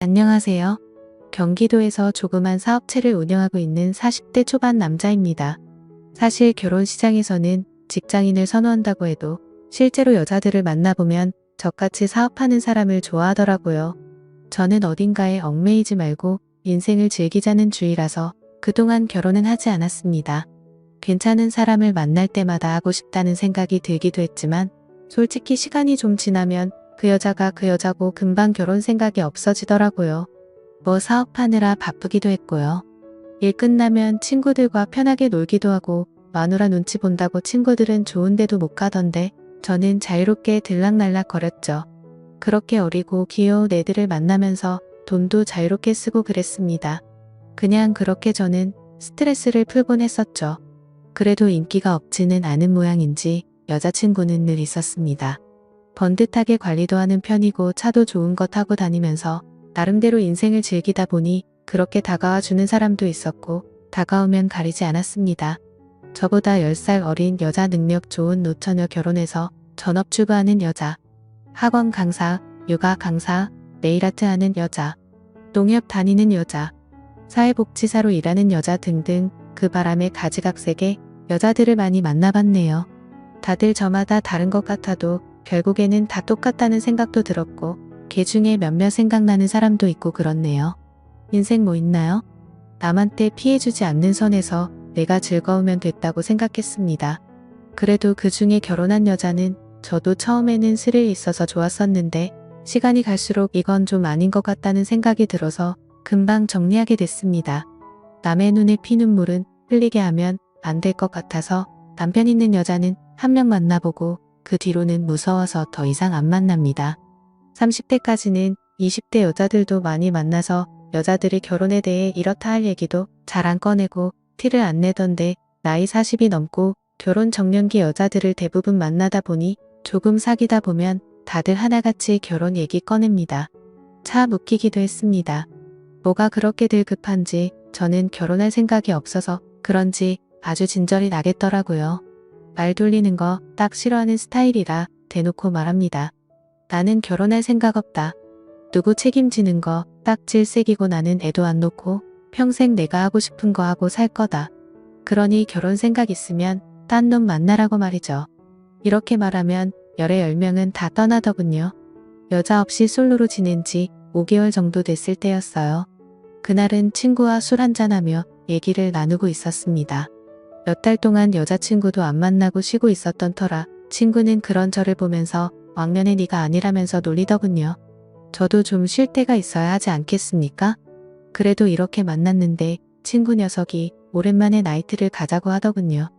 안녕하세요. 경기도에서 조그만 사업체를 운영하고 있는 40대 초반 남자입니다. 사실 결혼 시장에서는 직장인을 선호한다고 해도 실제로 여자들을 만나보면 저같이 사업하는 사람을 좋아하더라고요. 저는 어딘가에 얽매이지 말고 인생을 즐기자는 주의라서 그동안 결혼은 하지 않았습니다. 괜찮은 사람을 만날 때마다 하고 싶다는 생각이 들기도 했지만 솔직히 시간이 좀 지나면 그 여자가 그 여자고 금방 결혼 생각이 없어지더라고요. 뭐 사업하느라 바쁘기도 했고요. 일 끝나면 친구들과 편하게 놀기도 하고 마누라 눈치 본다고 친구들은 좋은 데도 못 가던데 저는 자유롭게 들락날락 거렸죠. 그렇게 어리고 귀여운 애들을 만나면서 돈도 자유롭게 쓰고 그랬습니다. 그냥 그렇게 저는 스트레스를 풀곤 했었죠. 그래도 인기가 없지는 않은 모양인지 여자친구는 늘 있었습니다. 번듯하게 관리도 하는 편이고 차도 좋은 거 타고 다니면서 나름대로 인생을 즐기다 보니 그렇게 다가와 주는 사람도 있었고 다가오면 가리지 않았습니다. 저보다 10살 어린 여자 능력 좋은 노처녀 결혼해서 전업주부하는 여자, 학원 강사, 요가 강사, 네일아트 하는 여자, 농협 다니는 여자, 사회복지사로 일하는 여자 등등 그 바람에 가지각색의 여자들을 많이 만나봤네요. 다들 저마다 다른 것 같아도 결국에는 다 똑같다는 생각도 들었고 걔 중에 몇몇 생각나는 사람도 있고 그렇네요. 인생 뭐 있나요? 남한테 피해주지 않는 선에서 내가 즐거우면 됐다고 생각했습니다. 그래도 그 중에 결혼한 여자는 저도 처음에는 스릴 있어서 좋았었는데 시간이 갈수록 이건 좀 아닌 것 같다는 생각이 들어서 금방 정리하게 됐습니다. 남의 눈에 피눈물은 흘리게 하면 안 될 것 같아서 남편 있는 여자는 한 명 만나보고 그 뒤로는 무서워서 더 이상 안 만납니다. 30대까지는 20대 여자들도 많이 만나서 여자들이 결혼에 대해 이렇다 할 얘기도 잘 안 꺼내고 티를 안 내던데 나이 40이 넘고 결혼 정년기 여자들을 대부분 만나다 보니 조금 사귀다 보면 다들 하나같이 결혼 얘기 꺼냅니다. 참 웃기기도 했습니다. 뭐가 그렇게들 급한지 저는 결혼할 생각이 없어서 그런지 아주 진절이 나겠더라고요. 말 돌리는 거 딱 싫어하는 스타일이라 대놓고 말합니다. 나는 결혼할 생각 없다. 누구 책임지는 거 딱 질색이고 나는 애도 안 놓고 평생 내가 하고 싶은 거 하고 살 거다. 그러니 결혼 생각 있으면 딴 놈 만나라고 말이죠. 이렇게 말하면 열의 10명은 다 떠나더군요. 여자 없이 솔로로 지낸 지 5개월 정도 됐을 때였어요. 그날은 친구와 술 한잔하며 얘기를 나누고 있었습니다. 몇 달 동안 여자친구도 안 만나고 쉬고 있었던 터라 친구는 그런 저를 보면서 왕년에 네가 아니라면서 놀리더군요. 저도 좀 쉴 때가 있어야 하지 않겠습니까? 그래도 이렇게 만났는데 친구 녀석이 오랜만에 나이트를 가자고 하더군요.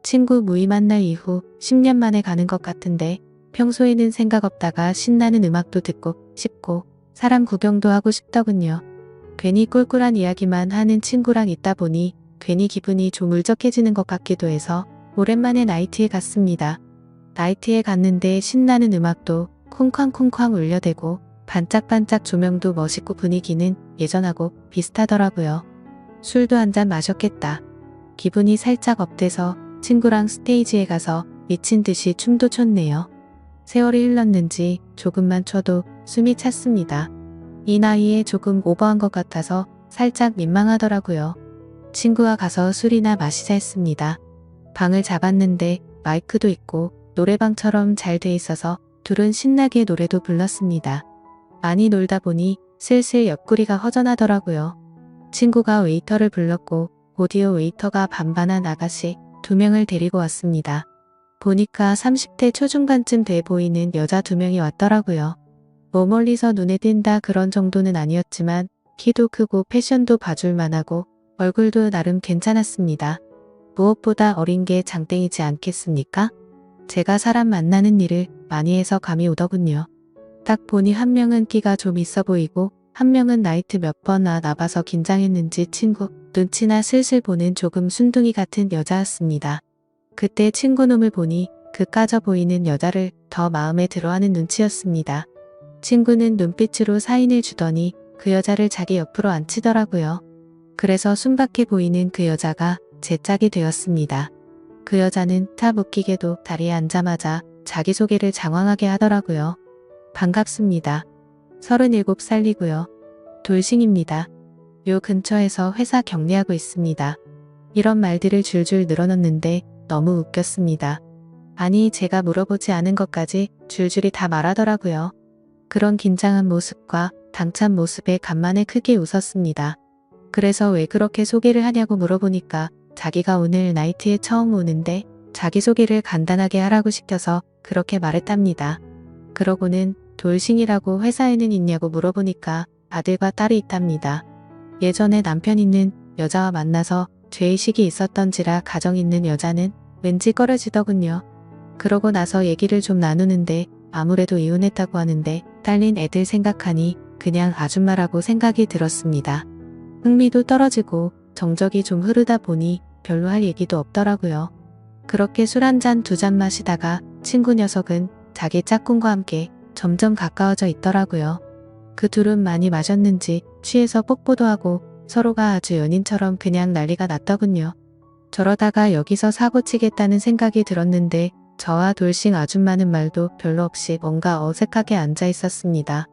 친구 무의 만날 이후 10년 만에 가는 것 같은데 평소에는 생각 없다가 신나는 음악도 듣고 싶고 사람 구경도 하고 싶더군요. 괜히 꿀꿀한 이야기만 하는 친구랑 있다 보니 괜히 기분이 좀 울적해지는 것 같기도 해서 오랜만에 나이트에 갔습니다. 나이트에 갔는데 신나는 음악도 쿵쾅쿵쾅 울려대고 반짝반짝 조명도 멋있고 분위기는 예전하고 비슷하더라고요. 술도 한잔 마셨겠다. 기분이 살짝 업돼서 친구랑 스테이지에 가서 미친 듯이 춤도 췄네요. 세월이 흘렀는지 조금만 춰도 숨이 찼습니다. 이 나이에 조금 오버한 것 같아서 살짝 민망하더라고요. 친구와 가서 술이나 마시자 했습니다. 방을 잡았는데 마이크도 있고 노래방처럼 잘 돼 있어서 둘은 신나게 노래도 불렀습니다. 많이 놀다 보니 슬슬 옆구리가 허전하더라고요. 친구가 웨이터를 불렀고 오디오 웨이터가 반반한 아가씨 2명을 데리고 왔습니다. 보니까 30대 초중반쯤 돼 보이는 여자 2명이 왔더라고요. 뭐 멀리서 눈에 띈다 그런 정도는 아니었지만 키도 크고 패션도 봐줄 만하고 얼굴도 나름 괜찮았습니다. 무엇보다 어린 게 장땡이지 않겠습니까? 제가 사람 만나는 일을 많이 해서 감이 오더군요. 딱 보니 한 명은 끼가 좀 있어 보이고 한 명은 나이트 몇 번 나봐서 긴장했는지 친구 눈치나 슬슬 보는 조금 순둥이 같은 여자였습니다. 그때 친구놈을 보니 그 까져 보이는 여자를 더 마음에 들어하는 눈치였습니다. 친구는 눈빛으로 사인을 주더니 그 여자를 자기 옆으로 앉히더라고요. 그래서 순박해 보이는 그 여자가 제 짝이 되었습니다. 그 여자는 탑 웃기게도 다리에 앉자마자 자기소개를 장황하게 하더라고요. 반갑습니다. 37살이고요. 돌싱입니다. 요 근처에서 회사 격리하고 있습니다. 이런 말들을 줄줄 늘어놓는데 너무 웃겼습니다. 아니 제가 물어보지 않은 것까지 줄줄이 다 말하더라고요. 그런 긴장한 모습과 당찬 모습에 간만에 크게 웃었습니다. 그래서 왜 그렇게 소개를 하냐고 물어보니까 자기가 오늘 나이트에 처음 오는데 자기소개를 간단하게 하라고 시켜서 그렇게 말했답니다. 그러고는 돌싱이라고 회사에는 있냐고 물어보니까 아들과 딸이 있답니다. 예전에 남편 있는 여자와 만나서 죄의식이 있었던지라 가정 있는 여자는 왠지 꺼려지더군요. 그러고 나서 얘기를 좀 나누는데 아무래도 이혼했다고 하는데 딸린 애들 생각하니 그냥 아줌마라고 생각이 들었습니다. 흥미도 떨어지고 정적이 좀 흐르다 보니 별로 할 얘기도 없더라고요. 그렇게 술 한 잔 두 잔 마시다가 친구 녀석은 자기 짝꿍과 함께 점점 가까워져 있더라고요. 그 둘은 많이 마셨는지 취해서 뽀뽀도 하고 서로가 아주 연인처럼 그냥 난리가 났더군요. 저러다가 여기서 사고 치겠다는 생각이 들었는데 저와 돌싱 아줌마는 말도 별로 없이 뭔가 어색하게 앉아 있었습니다.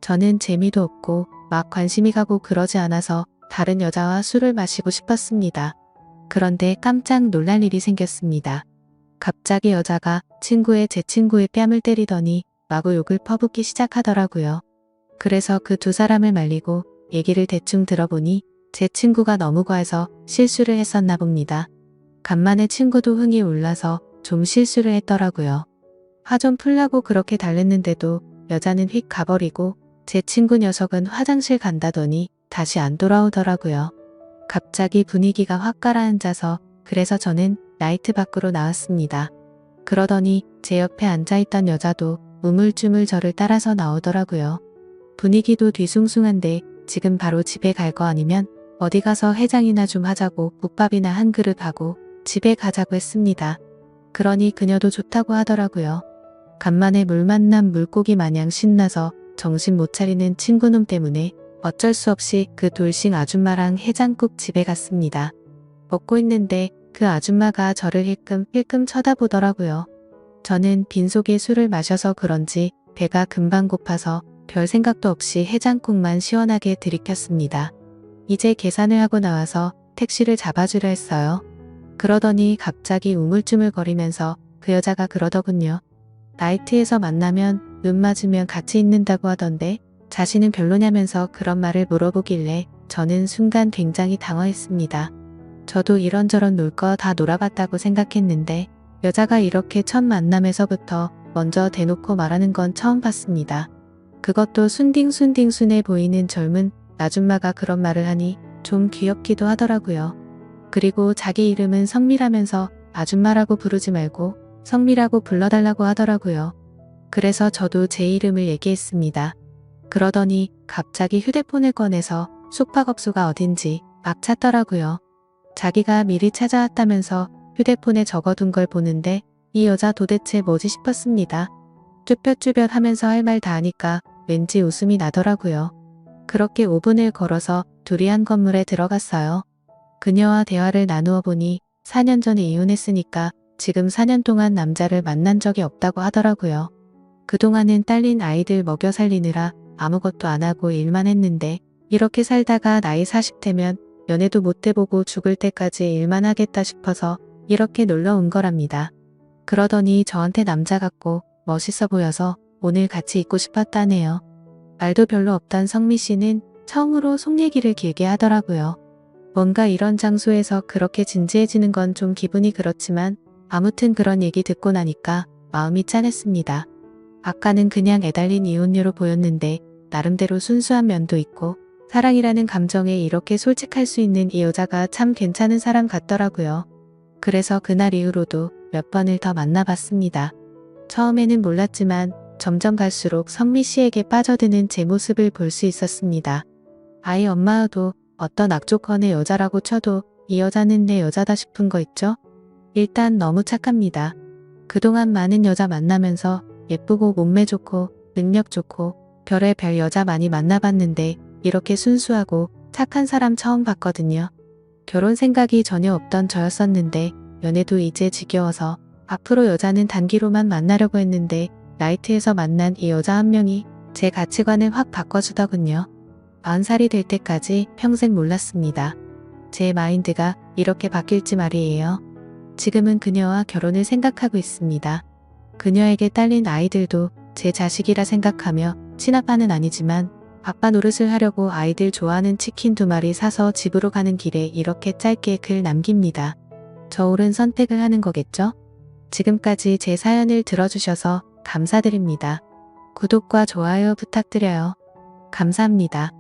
저는 재미도 없고 막 관심이 가고 그러지 않아서 다른 여자와 술을 마시고 싶었습니다. 그런데 깜짝 놀랄 일이 생겼습니다. 갑자기 여자가 제 친구의 뺨을 때리더니 마구 욕을 퍼붓기 시작하더라고요. 그래서 그 두 사람을 말리고 얘기를 대충 들어보니 제 친구가 너무 과해서 실수를 했었나 봅니다. 간만에 친구도 흥이 올라서 좀 실수를 했더라고요. 화 좀 풀려고 그렇게 달랬는데도 여자는 휙 가버리고 제 친구 녀석은 화장실 간다더니 다시 안 돌아오더라고요. 갑자기 분위기가 확 가라앉아서 그래서 저는 나이트 밖으로 나왔습니다. 그러더니 제 옆에 앉아있던 여자도 우물쭈물 저를 따라서 나오더라고요. 분위기도 뒤숭숭한데 지금 바로 집에 갈 거 아니면 어디 가서 해장이나 좀 하자고 국밥이나 한 그릇 하고 집에 가자고 했습니다. 그러니 그녀도 좋다고 하더라고요. 간만에 물 만난 물고기 마냥 신나서 정신 못 차리는 친구놈 때문에 어쩔 수 없이 그 돌싱 아줌마랑 해장국 집에 갔습니다. 먹고 있는데 그 아줌마가 저를 힐끔힐끔 쳐다보더라고요. 저는 빈속에 술을 마셔서 그런지 배가 금방 고파서 별 생각도 없이 해장국만 시원하게 들이켰습니다. 이제 계산을 하고 나와서 택시를 잡아주려 했어요. 그러더니 갑자기 우물쭈물거리면서 그 여자가 그러더군요. 나이트에서 만나면 눈 맞으면 같이 있는다고 하던데 자신은 별로냐면서 그런 말을 물어보길래 저는 순간 굉장히 당황했습니다. 저도 이런저런 놀 거 다 놀아봤다고 생각했는데 여자가 이렇게 첫 만남에서부터 먼저 대놓고 말하는 건 처음 봤습니다. 그것도 순딩순해 보이는 젊은 아줌마가 그런 말을 하니 좀 귀엽기도 하더라고요. 그리고 자기 이름은 성미라면서 아줌마라고 부르지 말고 성미라고 불러달라고 하더라고요. 그래서 저도 제 이름을 얘기했습니다. 그러더니 갑자기 휴대폰을 꺼내서 숙박업소가 어딘지 막 찾더라고요. 자기가 미리 찾아왔다면서 휴대폰에 적어둔 걸 보는데 이 여자 도대체 뭐지 싶었습니다. 쭈뼛쭈뼛 하면서 할 말 다 하니까 왠지 웃음이 나더라고요. 그렇게 5분을 걸어서 둘이 한 건물에 들어갔어요. 그녀와 대화를 나누어 보니 4년 전에 이혼했으니까 지금 4년 동안 남자를 만난 적이 없다고 하더라고요. 그동안은 딸린 아이들 먹여 살리느라 아무것도 안 하고 일만 했는데 이렇게 살다가 나이 40대면 연애도 못 해보고 죽을 때까지 일만 하겠다 싶어서 이렇게 놀러 온 거랍니다. 그러더니 저한테 남자 같고 멋있어 보여서 오늘 같이 있고 싶었다네요. 말도 별로 없던 성미 씨는 처음으로 속 얘기를 길게 하더라고요. 뭔가 이런 장소에서 그렇게 진지해지는 건 좀 기분이 그렇지만 아무튼 그런 얘기 듣고 나니까 마음이 짠했습니다. 아까는 그냥 애달린 이혼녀로 보였는데 나름대로 순수한 면도 있고 사랑이라는 감정에 이렇게 솔직할 수 있는 이 여자가 참 괜찮은 사람 같더라고요. 그래서 그날 이후로도 몇 번을 더 만나봤습니다. 처음에는 몰랐지만 점점 갈수록 성미 씨에게 빠져드는 제 모습을 볼 수 있었습니다. 아이 엄마여도 어떤 악조건의 여자라고 쳐도 이 여자는 내 여자다 싶은 거 있죠? 일단 너무 착합니다. 그동안 많은 여자 만나면서 예쁘고 몸매 좋고 능력 좋고 별의별 여자 많이 만나봤는데 이렇게 순수하고 착한 사람 처음 봤거든요. 결혼 생각이 전혀 없던 저였었는데 연애도 이제 지겨워서 앞으로 여자는 단기로만 만나려고 했는데 나이트에서 만난 이 여자 한 명이 제 가치관을 확 바꿔주더군요. 40살이 될 때까지 평생 몰랐습니다. 제 마인드가 이렇게 바뀔지 말이에요. 지금은 그녀와 결혼을 생각하고 있습니다. 그녀에게 딸린 아이들도 제 자식이라 생각하며 친아빠는 아니지만 아빠 노릇을 하려고 아이들 좋아하는 치킨 2마리 사서 집으로 가는 길에 이렇게 짧게 글 남깁니다. 저 옳은 선택을 하는 거겠죠? 지금까지 제 사연을 들어주셔서 감사드립니다. 구독과 좋아요 부탁드려요. 감사합니다.